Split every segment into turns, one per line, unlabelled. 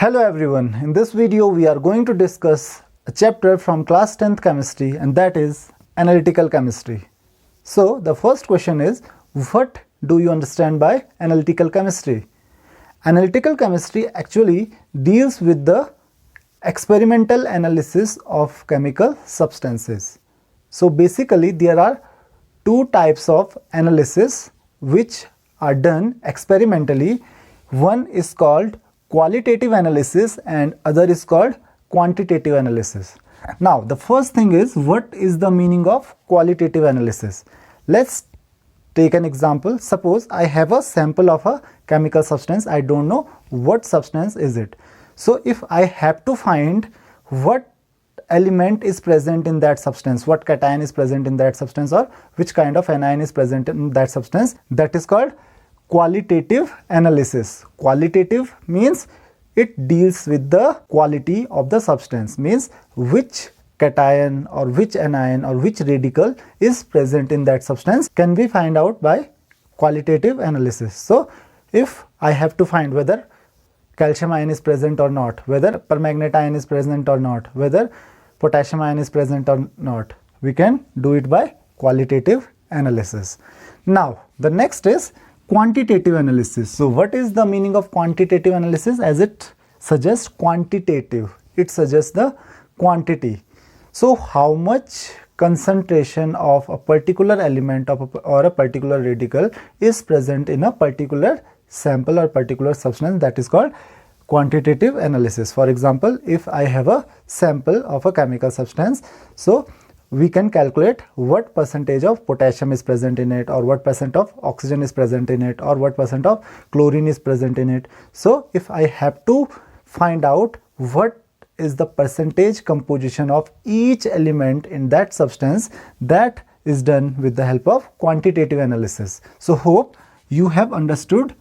Hello everyone, in this video we are going to discuss a chapter from class 10th chemistry, and that is analytical chemistry. So the first question is, what do you understand by analytical chemistry? Analytical chemistry actually deals with the experimental analysis of chemical substances. So basically there are two types of analysis which are done experimentally. One is called qualitative analysis and other is called quantitative analysis. Now the first thing is, what is the meaning of qualitative analysis? Let's take an example. Suppose I have a sample of a chemical substance. I don't know what substance is it. So if I have to find what element is present in that substance, what cation is present in that substance, or which kind of anion is present in that substance, that is called qualitative analysis. Qualitative means it deals with the quality of the substance, means which cation or which anion or which radical is present in that substance can be find out by qualitative analysis. So if I have to find whether calcium ion is present or not, whether permanganate ion is present or not, whether potassium ion is present or not, we can do it by qualitative analysis. Now the next is quantitative analysis. So what is the meaning of quantitative analysis? As it suggests quantitative, it suggests the quantity. So how much concentration of a particular element or a particular radical is present in a particular sample or particular substance, that is called quantitative analysis. For example, if I have a sample of a chemical substance, so we can calculate what percentage of potassium is present in it, or what percent of oxygen is present in it, or what percent of chlorine is present in it. So if I have to find out what is the percentage composition of each element in that substance, that is done with the help of quantitative analysis. So hope you have understood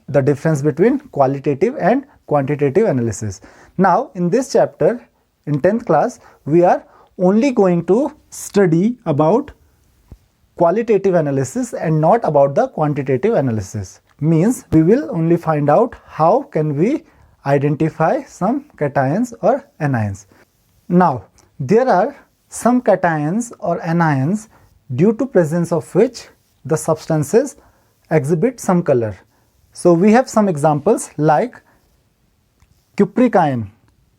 the difference between qualitative and quantitative analysis. Now in this chapter in 10th class, we are only going to study about qualitative analysis and not about the quantitative analysis. Means we will only find out how can we identify some cations or anions. Now there are some cations or anions due to presence of which the substances exhibit some color. So we have some examples like cupric ion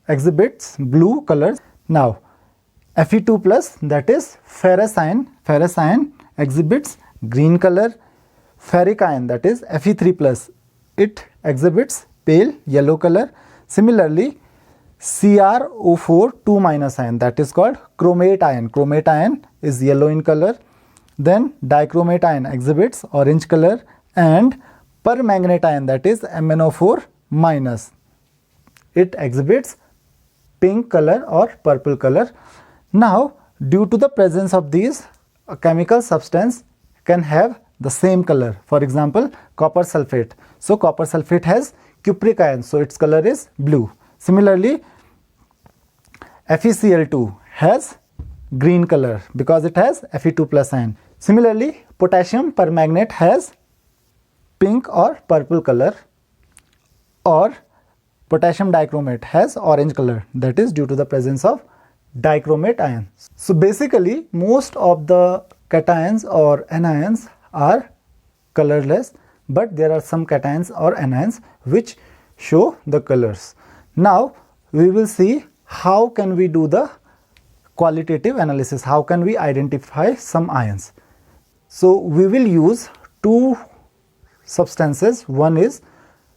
exhibits blue colors. Now Fe2 plus, that is ferrous ion exhibits green color. Ferric ion, that is Fe3 plus, it exhibits pale yellow color. Similarly CrO4 2 minus ion, that is called chromate ion. Chromate ion is yellow in color. Then dichromate ion exhibits orange color, and permanganate ion, that is MnO4 minus, it exhibits pink color or purple color. Now due to the presence of these, a chemical substance can have the same color. For example, copper sulfate. So copper sulfate has cupric ion, so its color is blue. Similarly FeCl2 has green color because it has Fe2 plus ion. Similarly potassium permanganate has pink or purple color, or potassium dichromate has orange color, that is due to the presence of dichromate ion. So basically most of the cations or anions are colorless, but there are some cations or anions which show the colors. Now we will see how can we do the qualitative analysis, how can we identify some ions. So we will use two substances, one is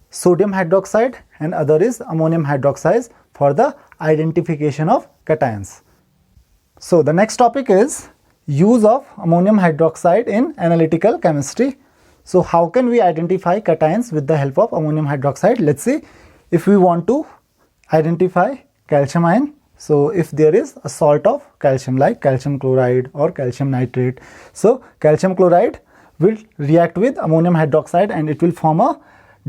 sodium hydroxide and other is ammonium hydroxide, for the identification of cations. So the next topic is use of ammonium hydroxide in analytical chemistry. So how can we identify cations with the help of ammonium hydroxide? Let's see. If we want to identify calcium ion, so if there is a salt of calcium like calcium chloride or calcium nitrate, so calcium chloride will react with ammonium hydroxide and it will form a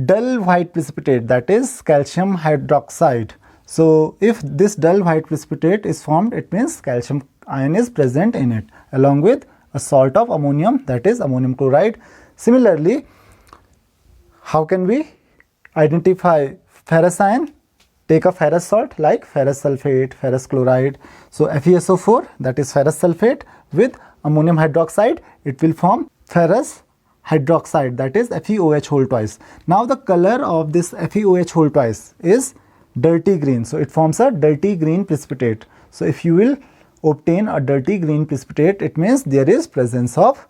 dull white precipitate, that is calcium hydroxide. So if this dull white precipitate is formed, it means calcium ion is present in it along with a salt of ammonium, that is ammonium chloride. Similarly, how can we identify ferrous ion? take a ferrous salt like ferrous sulfate, ferrous chloride. So FeSO4, that is ferrous sulfate, with ammonium hydroxide, it will form ferrous hydroxide, that is FeOH whole twice. Now the color of this FeOH whole twice is dirty green. So it forms a dirty green precipitate. So if you will obtain a dirty green precipitate, it means there is presence of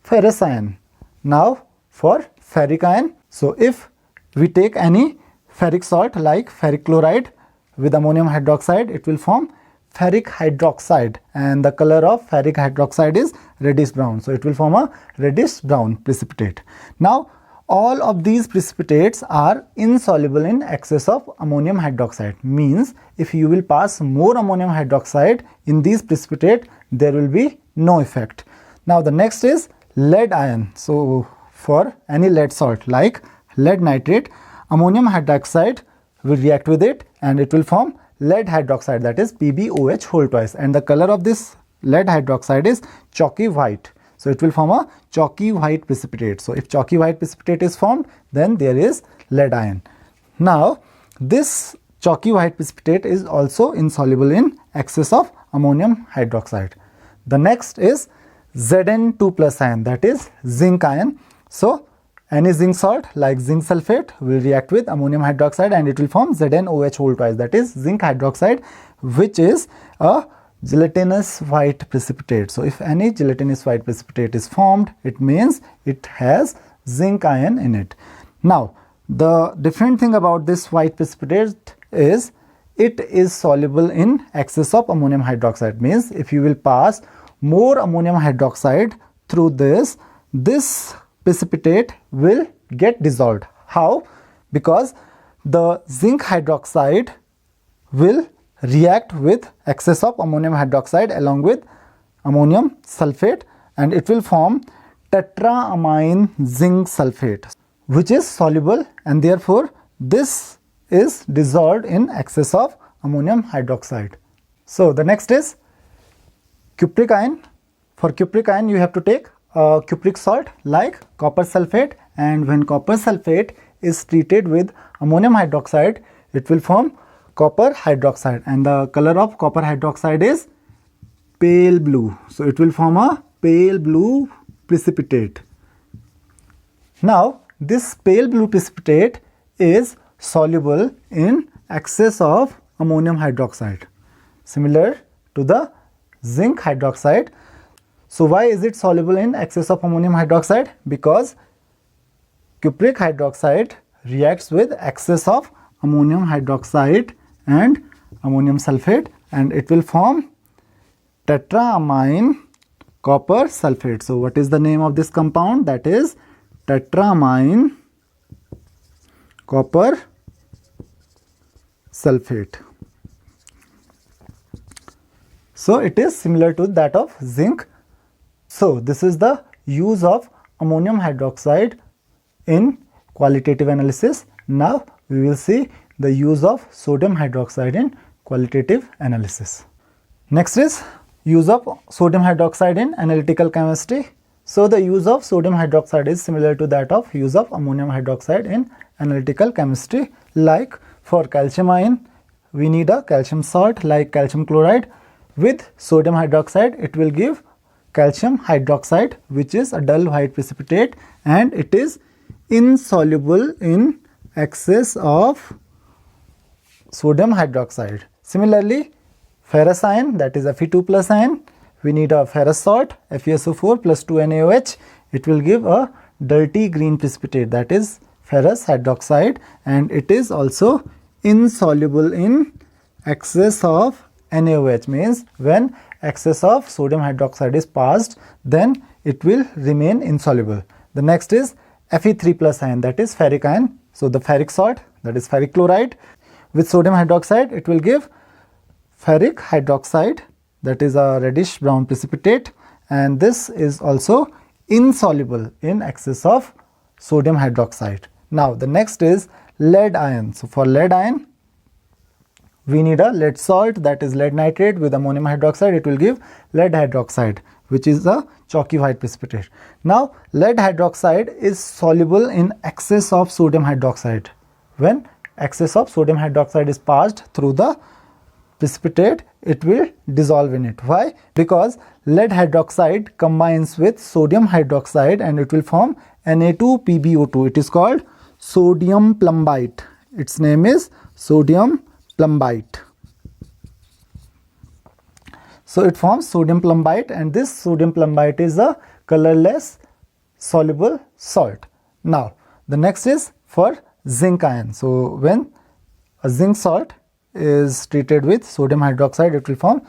ferrous ion. Now for ferric ion, so if we take any ferric salt like ferric chloride with ammonium hydroxide, it will form ferric hydroxide, and the color of ferric hydroxide is reddish brown. So it will form a reddish brown precipitate. Now all of these precipitates are insoluble in excess of ammonium hydroxide. Means if you will pass more ammonium hydroxide in these precipitate, there will be no effect. Now the next is lead ion. So for any lead salt like lead nitrate, ammonium hydroxide will react with it and it will form lead hydroxide, that is PbOH whole twice, and the color of this lead hydroxide is chalky white. So it will form a chalky white precipitate. So if chalky white precipitate is formed, then there is lead ion. Now this chalky white precipitate is also insoluble in excess of ammonium hydroxide. The next is Zn2+ ion, that is zinc ion. So any zinc salt like zinc sulfate will react with ammonium hydroxide and it will form ZnOH whole twice, that is zinc hydroxide, which is a gelatinous white precipitate. So if any gelatinous white precipitate is formed, it means it has zinc ion in it. Now the different thing about this white precipitate is it is soluble in excess of ammonium hydroxide. Means if you will pass more ammonium hydroxide through this precipitate will get dissolved. How? Because the zinc hydroxide will react with excess of ammonium hydroxide along with ammonium sulfate and it will form tetraamine zinc sulfate, which is soluble, and therefore this is dissolved in excess of ammonium hydroxide. So the next is cupric ion. For cupric ion you have to take a cupric salt like copper sulfate, and when copper sulfate is treated with ammonium hydroxide, it will form copper hydroxide, and the color of copper hydroxide is pale blue. So it will form a pale blue precipitate. Now this pale blue precipitate is soluble in excess of ammonium hydroxide, similar to the zinc hydroxide. So why is it soluble in excess of ammonium hydroxide? Because cupric hydroxide reacts with excess of ammonium hydroxide and ammonium sulfate and it will form tetraamine copper sulfate. So what is the name of this compound? That is tetraamine copper sulfate. So it is similar to that of zinc. So this is the use of ammonium hydroxide in qualitative analysis. Now we will see the use of sodium hydroxide in qualitative analysis. Next is use of sodium hydroxide in analytical chemistry. So the use of sodium hydroxide is similar to that of use of ammonium hydroxide in analytical chemistry. Like for calcium ion, we need a calcium salt like calcium chloride. With sodium hydroxide, it will give calcium hydroxide, which is a dull white precipitate, and it is insoluble in excess of sodium hydroxide. Similarly, ferrous ion, that is Fe2+ ion, we need a ferrous salt FeSO4 plus 2NaOH. It will give a dirty green precipitate, that is ferrous hydroxide, and it is also insoluble in excess of NaOH. Means when excess of sodium hydroxide is passed, then it will remain insoluble. The next is Fe3+ ion, that is ferric ion. So the ferric salt, that is ferric chloride, with sodium hydroxide, it will give ferric hydroxide, that is a reddish brown precipitate, and this is also insoluble in excess of sodium hydroxide. Now the next is lead ion. So for lead ion, we need a lead salt, that is lead nitrate, with ammonium hydroxide. It will give lead hydroxide, which is a chalky white precipitate. Now lead hydroxide is soluble in excess of sodium hydroxide when excess of sodium hydroxide is passed through the precipitate, it will dissolve in it. Why? Because lead hydroxide combines with sodium hydroxide and it will form Na2PbO2. It is called sodium plumbite. Its name is sodium plumbite. So it forms sodium plumbite, and this sodium plumbite is a colorless soluble salt. Now the next is for zinc ion. So when a zinc salt is treated with sodium hydroxide, it will form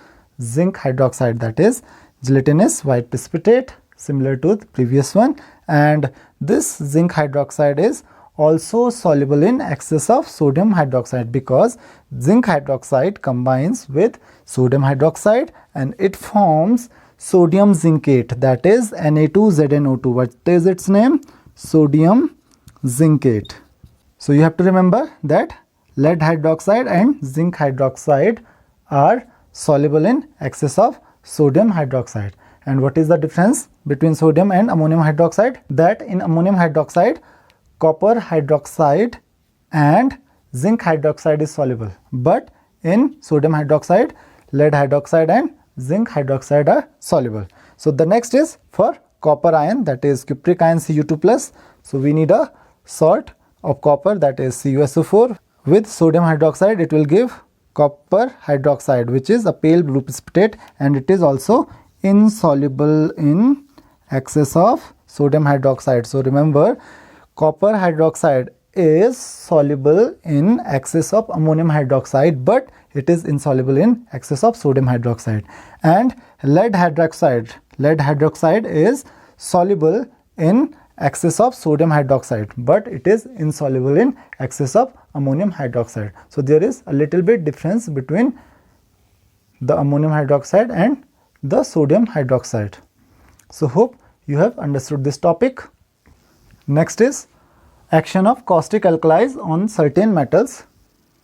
zinc hydroxide, that is gelatinous white precipitate, similar to the previous one. And this zinc hydroxide is also soluble in excess of sodium hydroxide, because zinc hydroxide combines with sodium hydroxide and it forms sodium zincate, that is Na2ZnO2. What is its name? Sodium zincate. So you have to remember that lead hydroxide and zinc hydroxide are soluble in excess of sodium hydroxide. And what is the difference between sodium and ammonium hydroxide? That in ammonium hydroxide, copper hydroxide and zinc hydroxide is soluble, but in sodium hydroxide, lead hydroxide and zinc hydroxide are soluble. So the next is for copper ion, that is cupric ion Cu2+. So we need a salt of copper, that is CuSO4. With sodium hydroxide, it will give copper hydroxide, which is a pale blue precipitate, and it is also insoluble in excess of sodium hydroxide. So remember, copper hydroxide is soluble in excess of ammonium hydroxide, but it is insoluble in excess of sodium hydroxide. And lead hydroxide is soluble in excess of sodium hydroxide, but it is insoluble in excess of ammonium hydroxide. So there is a little bit difference between the ammonium hydroxide and the sodium hydroxide. So hope you have understood this topic. Next is action of caustic alkalis on certain metals.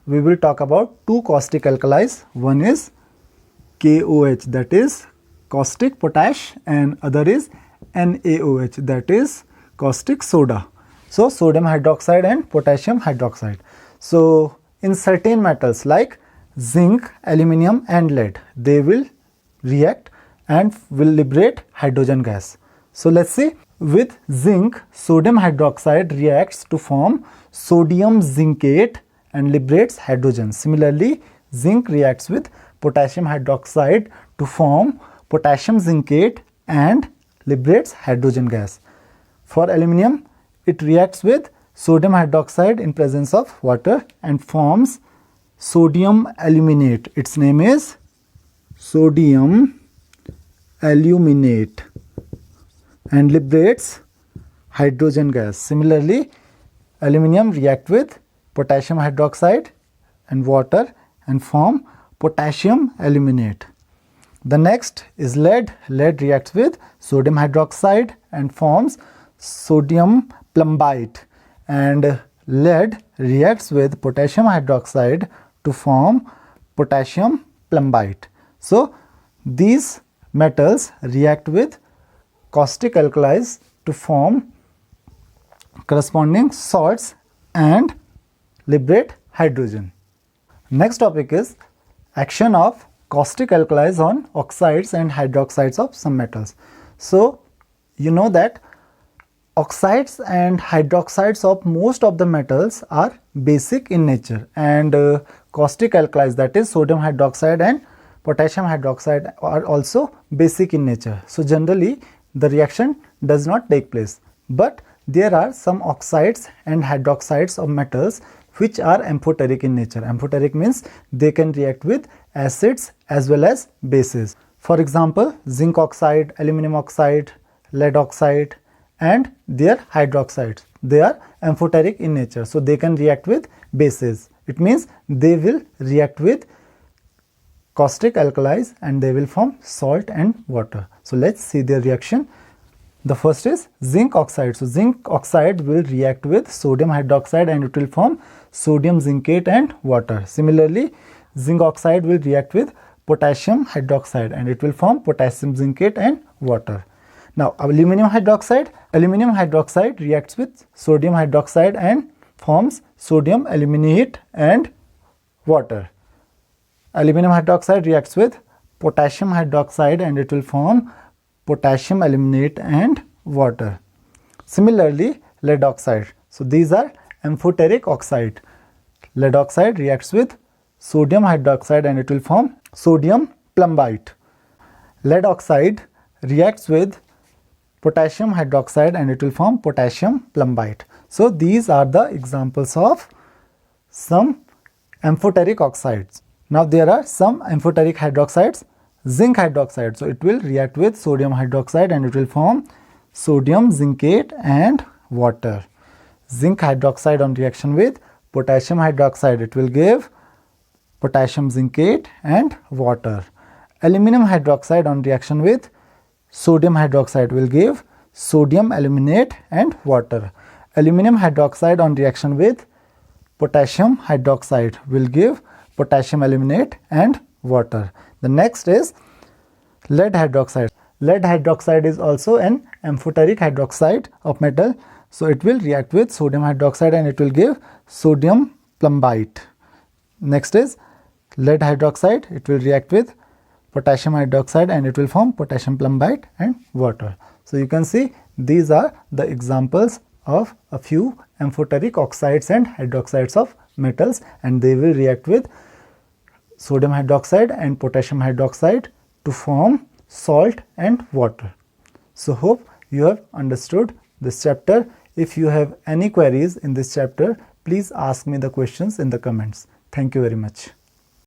We will talk about two caustic alkalis. One is KOH, that is caustic potash, and other is NaOH, that is caustic soda. So sodium hydroxide and potassium hydroxide. So in certain metals like zinc, aluminium and lead, they will react and will liberate hydrogen gas. So let's see. With zinc, sodium hydroxide reacts to form sodium zincate and liberates hydrogen. Similarly, zinc reacts with potassium hydroxide to form potassium zincate and liberates hydrogen gas. For aluminium, it reacts with sodium hydroxide in presence of water and forms sodium aluminate. Its name is sodium aluminate and liberates hydrogen gas. Similarly, aluminium react with potassium hydroxide and water and form potassium aluminate. The next is lead. Lead reacts with sodium hydroxide and forms sodium plumbite, and lead reacts with potassium hydroxide to form potassium plumbite. So these metals react with caustic alkalis to form corresponding salts and liberate hydrogen. Next topic is action of caustic alkalis on oxides and hydroxides of some metals. So you know that oxides and hydroxides of most of the metals are basic in nature, and caustic alkalis, that is sodium hydroxide and potassium hydroxide, are also basic in nature. So generally the reaction does not take place, but there are some oxides and hydroxides of metals which are amphoteric in nature. Amphoteric means they can react with acids as well as bases. For example, zinc oxide, aluminum oxide, lead oxide and their hydroxides, they are amphoteric in nature, so they can react with bases. It means they will react with caustic alkalis and they will form salt and water. So let's see their reaction. The first is zinc oxide. So zinc oxide will react with sodium hydroxide and it will form sodium zincate and water. Similarly, zinc oxide will react with potassium hydroxide and it will form potassium zincate and water. Now aluminium hydroxide reacts with sodium hydroxide and forms sodium aluminate and water. Aluminum hydroxide reacts with potassium hydroxide and it will form potassium aluminate and water. Similarly, lead oxide. So these are amphoteric oxide. Lead oxide reacts with sodium hydroxide and it will form sodium plumbite. Lead oxide reacts with potassium hydroxide and it will form potassium plumbite. So these are the examples of some amphoteric oxides. Now there are some amphoteric hydroxides. Zinc hydroxide, so it will react with sodium hydroxide and it will form sodium zincate and water. Zinc hydroxide on reaction with potassium hydroxide, it will give potassium zincate and water. Aluminum hydroxide on reaction with sodium hydroxide will give sodium aluminate and water. Aluminum hydroxide on reaction with potassium hydroxide will give potassium aluminate and water. The next is lead hydroxide. Lead hydroxide is also an amphoteric hydroxide of metal. So it will react with sodium hydroxide and it will give sodium plumbite. Next is lead hydroxide. It will react with potassium hydroxide and it will form potassium plumbite and water. So you can see these are the examples of a few amphoteric oxides and hydroxides of metals, and they will react with sodium hydroxide and potassium hydroxide to form salt and water. So hope you have understood this chapter. If you have any queries in this chapter, please ask me the questions in the comments. Thank you very much.